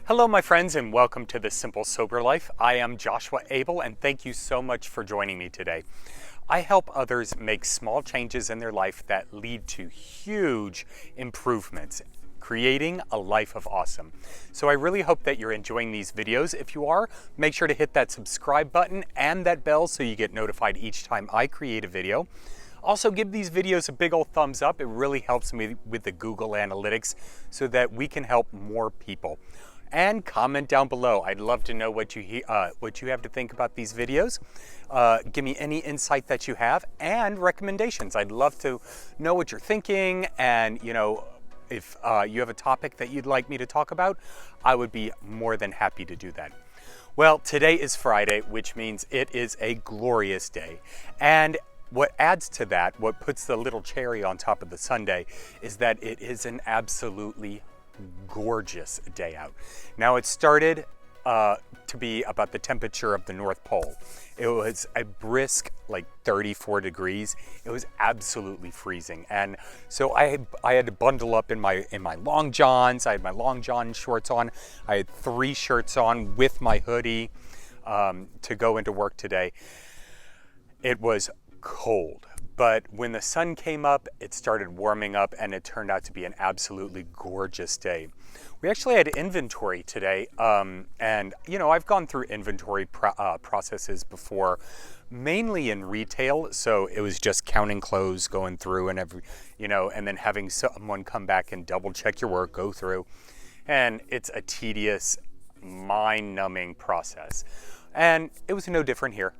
Hello, my friends, and welcome to The Simple Sober Life. I am Joshua Abel, and thank you so much for joining me today. I help others make small changes in their life that lead to huge improvements, creating a life of awesome. So I really hope that you're enjoying these videos. If you are, make sure to hit that subscribe button and that bell so you get notified each time I create a video. Also, give these videos a big old thumbs up. It really helps me with the Google Analytics so that we can help more people. And comment down below. I'd love to know what you have to think about these videos. Give me any insight that you have and recommendations. I'd love to know what you're thinking, and if you have a topic that you'd like me to talk about, I would be more than happy to do that. Well, today is Friday, which means it is a glorious day. And what adds to that, what puts the little cherry on top of the sundae, is that it is an absolutely gorgeous day out. Now it started to be about the temperature of the North Pole. It was a brisk, like 34 degrees. It was absolutely freezing, and so I had to bundle up in my long johns. I had my long john shorts on. I had 3 shirts on with my hoodie to go into work today. It was cold. But when the sun came up, it started warming up, and it turned out to be an absolutely gorgeous day. We actually had inventory today, and I've gone through inventory processes before, mainly in retail. So it was just counting clothes, going through, and and then having someone come back and double check your work, go through, and it's a tedious, mind-numbing process. And it was no different here.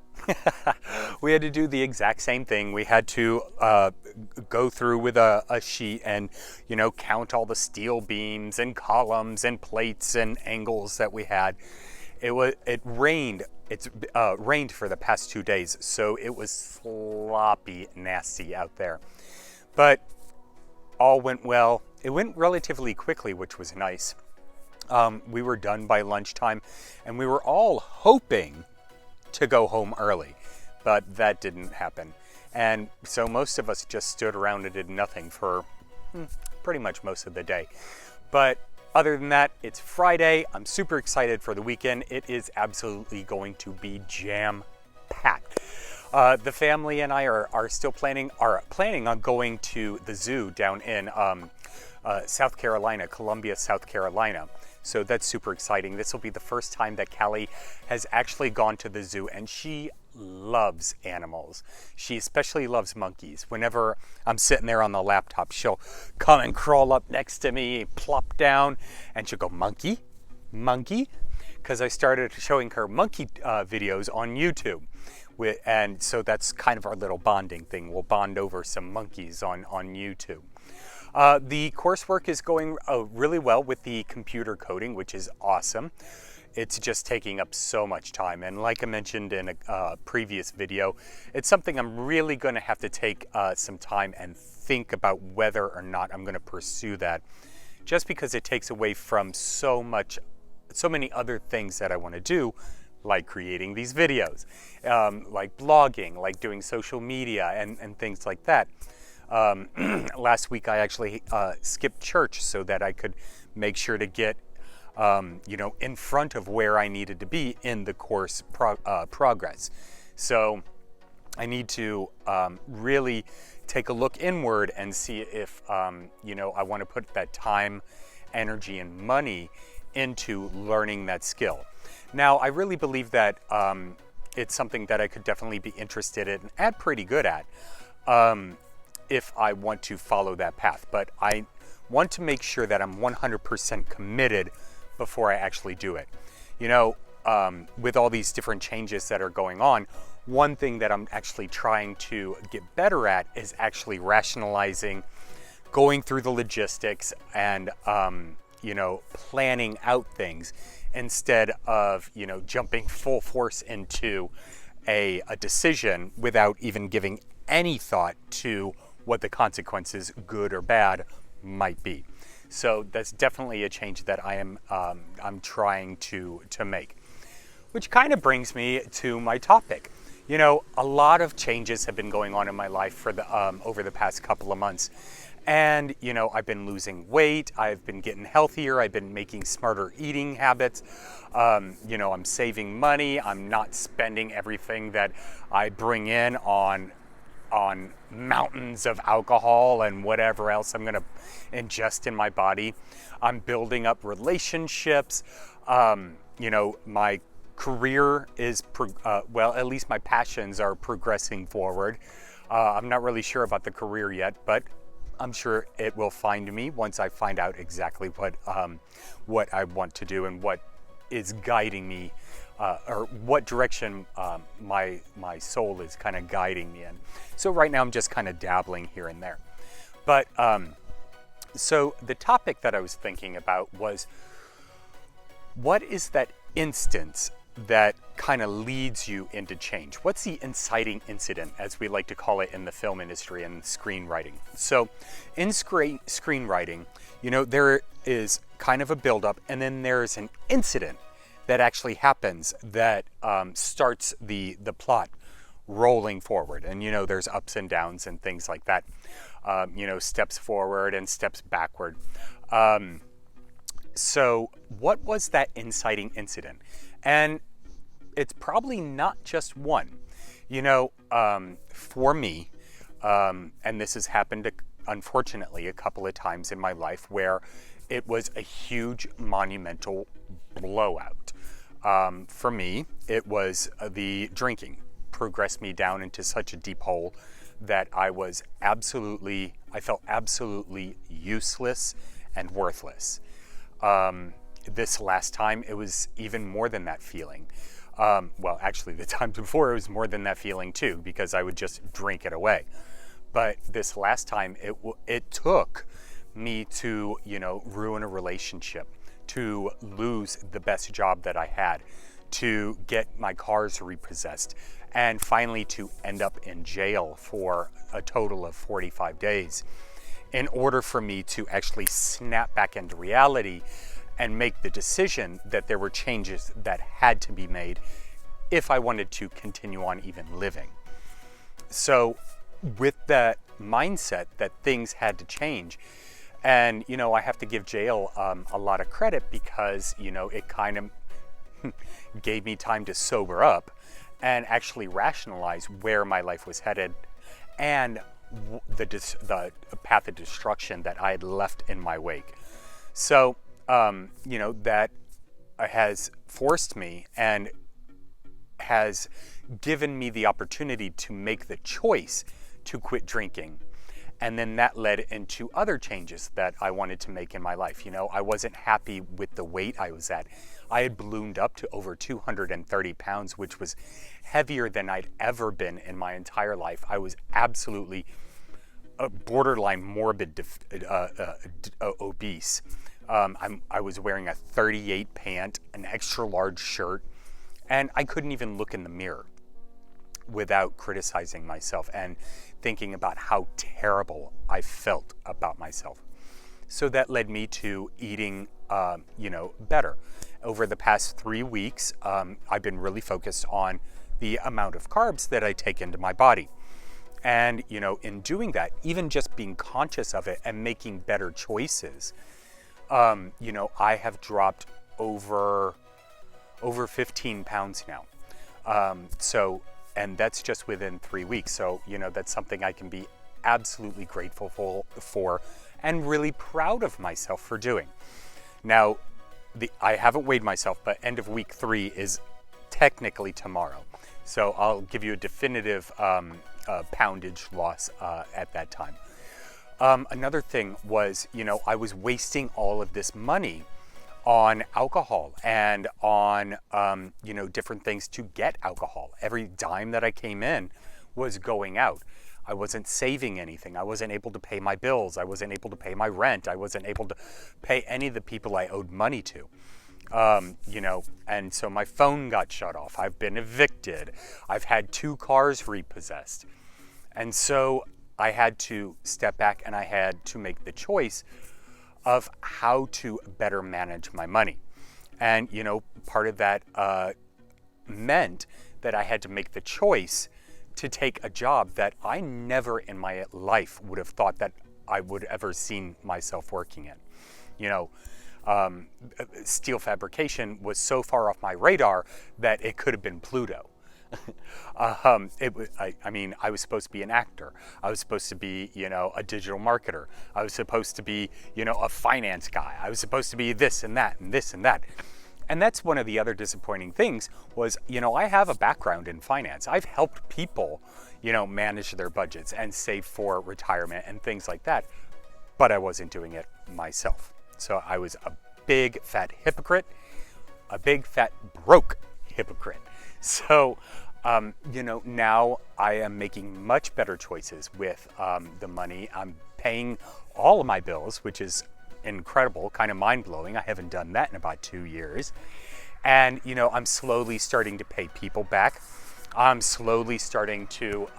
We had to do the exact same thing. We had to go through with a sheet and, count all the steel beams and columns and plates and angles that we had. It rained. It's rained for the past 2 days, so it was sloppy, nasty out there. But all went well. It went relatively quickly, which was nice. We were done by lunchtime, and we were all hoping to go home early, but that didn't happen. And so most of us just stood around and did nothing for pretty much most of the day. But other than that, it's Friday. I'm super excited for the weekend. It is absolutely going to be jam-packed. The family and I are still planning on going to the zoo down in South Carolina, Columbia, South Carolina. So that's super exciting. This will be the first time that Callie has actually gone to the zoo, and she loves animals. She especially loves monkeys. Whenever I'm sitting there on the laptop, she'll come and crawl up next to me, plop down, and she'll go, "Monkey, monkey," because I started showing her monkey videos on YouTube. And so that's kind of our little bonding thing. We'll bond over some monkeys on YouTube. The coursework is going really well with the computer coding, which is awesome. It's just taking up so much time. And like I mentioned in a previous video, it's something I'm really going to have to take some time and think about whether or not I'm going to pursue that, just because it takes away from so many other things that I want to do, like creating these videos, like blogging, like doing social media and things like that. Last week I actually skipped church so that I could make sure to get in front of where I needed to be in the course progress. So I need to really take a look inward and see if I want to put that time, energy, and money into learning that skill. Now, I really believe that it's something that I could definitely be interested in and pretty good at if I want to follow that path. But I want to make sure that I'm 100% committed before I actually do it. With all these different changes that are going on, one thing that I'm actually trying to get better at is actually rationalizing, going through the logistics, and planning out things instead of jumping full force into a decision without even giving any thought to what the consequences, good or bad, might be. So that's definitely a change that I'm trying to make. Which kind of brings me to my topic. A lot of changes have been going on in my life for over the past couple of months, And, I've been losing weight, I've been getting healthier, I've been making smarter eating habits. I'm saving money, I'm not spending everything that I bring in on mountains of alcohol and whatever else I'm going to ingest in my body. I'm building up relationships. My career is, at least my passions are progressing forward. I'm not really sure about the career yet, but I'm sure it will find me once I find out exactly what I want to do and what is guiding me, or what direction my soul is kind of guiding me in. So right now I'm just kind of dabbling here and there. But so the topic that I was thinking about was, what is that instance that kind of leads you into change? What's the inciting incident, as we like to call it in the film industry and screenwriting? So in screenwriting, there is kind of a buildup, and then there's an incident that actually happens that starts the plot rolling forward. And there's ups and downs and things like that. Steps forward and steps backward. So what was that inciting incident? And it's probably not just one. For me, and this has happened unfortunately a couple of times in my life, where it was a huge monumental blowout. For me, it was the drinking progressed me down into such a deep hole that I felt absolutely useless and worthless. This last time, it was even more than that feeling. Actually, the times before, it was more than that feeling too, because I would just drink it away. But this last time, it took me to, ruin a relationship, to lose the best job that I had, to get my cars repossessed, and finally to end up in jail for a total of 45 days in order for me to actually snap back into reality and make the decision that there were changes that had to be made if I wanted to continue on even living. So with that mindset that things had to change, and I have to give jail a lot of credit, because it kind of gave me time to sober up and actually rationalize where my life was headed and the path of destruction that I had left in my wake. So that has forced me and has given me the opportunity to make the choice to quit drinking. And then that led into other changes that I wanted to make in my life. I wasn't happy with the weight I was at. I had ballooned up to over 230 pounds, which was heavier than I'd ever been in my entire life. I was absolutely borderline morbid obese. I was wearing a 38 pant, an extra large shirt, and I couldn't even look in the mirror without criticizing myself and thinking about how terrible I felt about myself. So that led me to eating, better. Over the past 3 weeks, I've been really focused on the amount of carbs that I take into my body. And, in doing that, even just being conscious of it and making better choices, I have dropped over 15 pounds now. And that's just within 3 weeks. So, that's something I can be absolutely grateful for and really proud of myself for doing. Now, I haven't weighed myself, but end of week 3 is technically tomorrow. So I'll give you a definitive poundage loss at that time. Another thing was, I was wasting all of this money on alcohol and on, different things to get alcohol. Every dime that I came in was going out. I wasn't saving anything. I wasn't able to pay my bills. I wasn't able to pay my rent. I wasn't able to pay any of the people I owed money to. And so my phone got shut off. I've been evicted. I've had 2 cars repossessed. And so I had to step back and I had to make the choice of how to better manage my money. And, part of that meant that I had to make the choice to take a job that I never in my life would have thought that I would ever seen myself working in. You know, steel fabrication was so far off my radar that it could have been Pluto. I mean, I was supposed to be an actor. I was supposed to be, you know, a digital marketer. I was supposed to be, you know, a finance guy. I was supposed to be this and that and this and that. And that's one of the other disappointing things was, you know, I have a background in finance. I've helped people, you know, manage their budgets and save for retirement and things like that, but I wasn't doing it myself. So I was a big fat hypocrite, a big fat broke hypocrite. So, you know, now I am making much better choices with the money. I'm paying all of my bills, which is incredible, kind of mind-blowing. I haven't done that in about 2 years. And, you know, I'm slowly starting to pay people back. I'm slowly starting to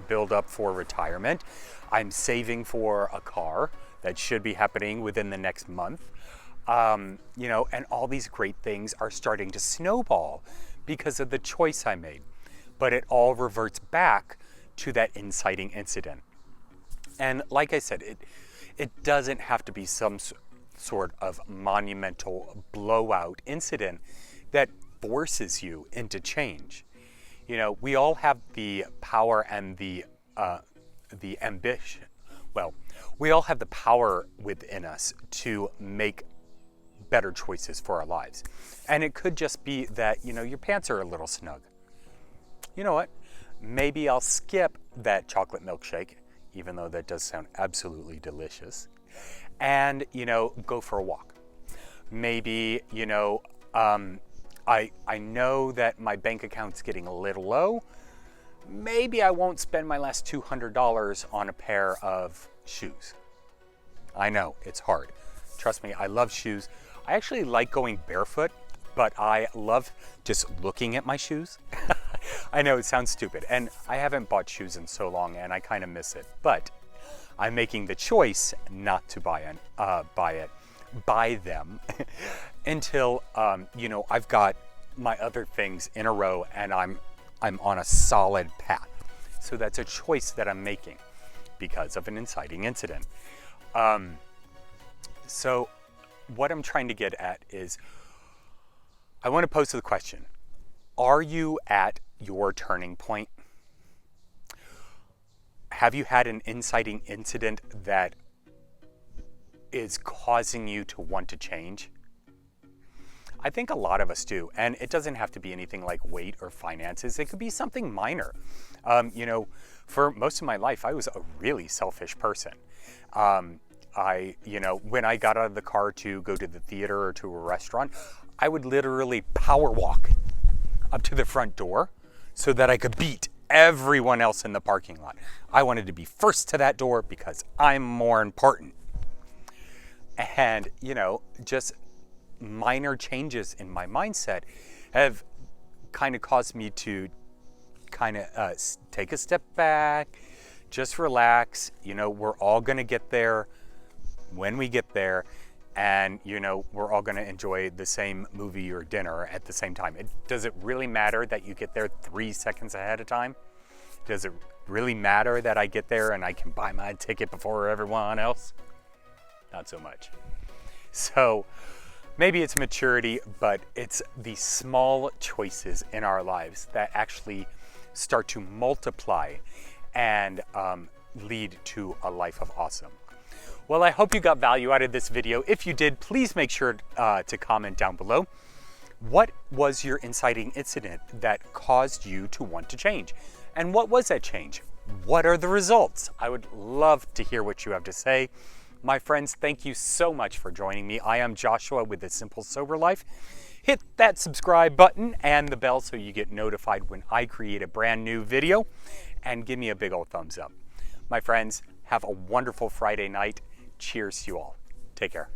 build up for retirement. I'm saving for a car that should be happening within the next month. You know, and all these great things are starting to snowball because of the choice I made. But it all reverts back to that inciting incident. And like I said, it doesn't have to be some sort of monumental blowout incident that forces you into change. You know, we all have the power and the ambition. Well, we all have the power within us to make better choices for our lives. And it could just be that, you know, your pants are a little snug. You know what? Maybe I'll skip that chocolate milkshake, even though that does sound absolutely delicious, and, you know, go for a walk. Maybe, you know, I know that my bank account's getting a little low. Maybe I won't spend my last $200 on a pair of shoes. I know, it's hard. Trust me, I love shoes. I actually like going barefoot, but I love just looking at my shoes. I know it sounds stupid, and I haven't bought shoes in so long, and I kind of miss it. But I'm making the choice not to buy them until you know, I've got my other things in a row, and I'm on a solid path. So that's a choice that I'm making because of an inciting incident. So what I'm trying to get at is, I want to pose the question: are you at your turning point? Have you had an inciting incident that is causing you to want to change? I think a lot of us do, and it doesn't have to be anything like weight or finances. It could be something minor. You know, for most of my life, I was a really selfish person. You know, when I got out of the car to go to the theater or to a restaurant, I would literally power walk up to the front door so that I could beat everyone else in the parking lot. I wanted to be first to that door because I'm more important. And, you know, just minor changes in my mindset have kind of caused me to kind of take a step back, just relax. You know, we're all going to get there when we get there, and, you know, we're all going to enjoy the same movie or dinner at the same time. Does it really matter that you get there 3 seconds ahead of time? Does it really matter that I get there and I can buy my ticket before everyone else? Not so much. So maybe it's maturity, but it's the small choices in our lives that actually start to multiply and lead to a life of awesome. Well, I hope you got value out of this video. If you did, please make sure to comment down below. What was your inciting incident that caused you to want to change? And what was that change? What are the results? I would love to hear what you have to say. My friends, thank you so much for joining me. I am Joshua with The Simple Sober Life. Hit that subscribe button and the bell so you get notified when I create a brand new video, and give me a big old thumbs up. My friends, have a wonderful Friday night. Cheers to you all. Take care.